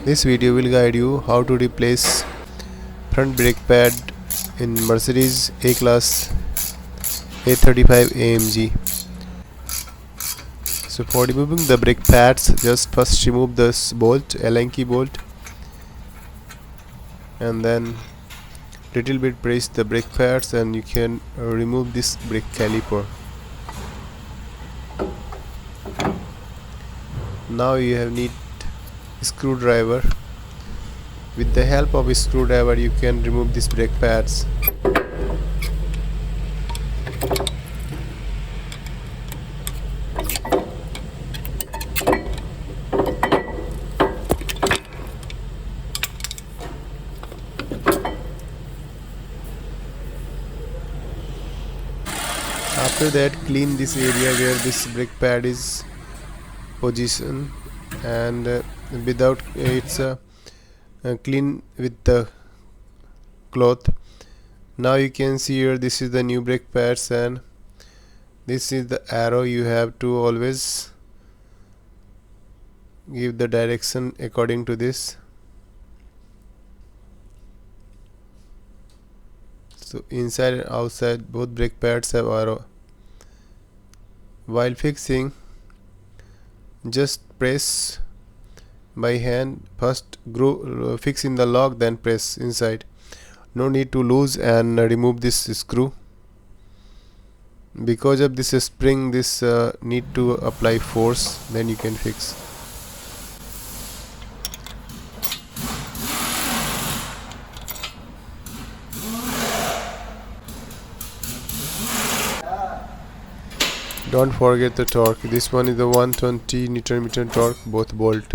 This video will guide you how to replace front brake pad in Mercedes A-Class A35 AMG. So for removing the brake pads, just first remove this bolt, Allen key bolt, and then little bit press the brake pads and you can remove this brake caliper. Now you have need screwdriver. With the help of a screwdriver you can remove these brake pads. After that, clean this area where this brake pad is positioned, and without it's clean with the cloth. Now you can see here, this is the new brake pads and this is the arrow. You have to always give the direction according to this. So inside and outside both brake pads have arrow. While fixing, just press by hand. First fix in the lock, then press inside. No need to lose and remove this screw. Because of this spring, this need to apply force, then you can fix. Don't forget the torque. This one is the 120 Nm torque, both bolt.